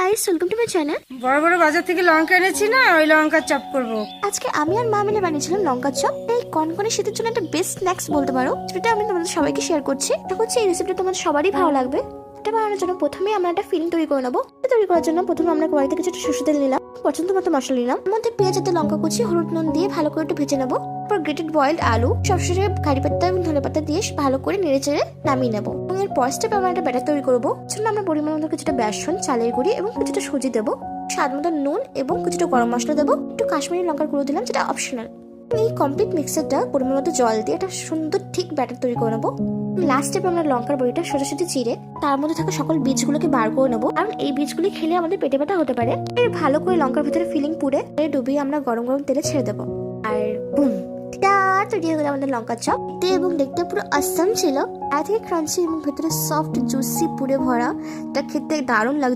Guys, welcome to my channel. বড় বড় বাজার থেকে লঙ্কা এনেছি না, ওই লঙ্কার চপ করব। আজকে আমি আর মা মিলে বানিয়েছিলাম লঙ্কার চপ। এই কনকনে শীতের জন্য একটা বেস্ট স্ন্যাক্স বলতে পারো, যেটা আমি তোমাদের সবাইকে শেয়ার করছি। আশা করছি এই রেসিপিটা তোমাদের সবারই ভালো লাগবে। এটা বানানোর জন্য প্রথমেই আমরা একটা ফিলিং তৈরি করে নেবো। তৈরি করার জন্য প্রথমে আমরা কড়াইতে কিছুটা সরষে তেল নিলাম, পছন্দ মতো মশলা নিলাম, এর মধ্যে পেঁয়াজ আর লঙ্কা কুচি, হলুদ নুন দিয়ে ভালো করে একটু ভেজে নেবো। তারপর গ্রেটেড বয়েলড আলু, সবশেষে কারি পাতা এবং ধনে পাতা দিয়ে ভালো করে নেড়ে চেড়ে নামিয়ে নেবো। এবং এর পর স্টেপে আমরা একটা ব্যাটার তৈরি করবো। জন্য আমরা পরিমাণ মতো কিছুটা বেসন, চালের গুঁড়ি এবং কিছুটা সুজি দেবো, স্বাদ মতো নুন এবং কিছুটা গরম মশলা দেবো, একটু কাশ্মীরি লঙ্কার গুঁড়ো দিলাম, যেটা অপশনাল। এই কমপ্লিট মিক্সারটা পরিমাণ মতো জল দিয়ে একটা সুন্দর ঠিক ব্যাটার তৈরি করে নেবো। লাস্ট স্টেপে আমরা লঙ্কার বড়িটা সোজাসুজি চিড়ে তার মধ্যে থাকা সকল বীজগুলোকে বার করে নেবো, কারণ এই বীজগুলি খেলে আমাদের পেটে ব্যথা হতে পারে। এর ভালো করে লঙ্কার ভিতরে ফিলিং পুড়ে ডুবিয়ে আমরা গরম গরম তেলে ছেড়ে দেবো। আর বুম, তৈরি হয়ে গেল আমাদের লঙ্কার চপ। এবং দেখতে পুরো আসাম ছিল, আর থেকে ক্রাঞ্চি এবং ভেতরে সফট জুসি পুরে ভরা। এটা খেতে দারুণ লাগছে।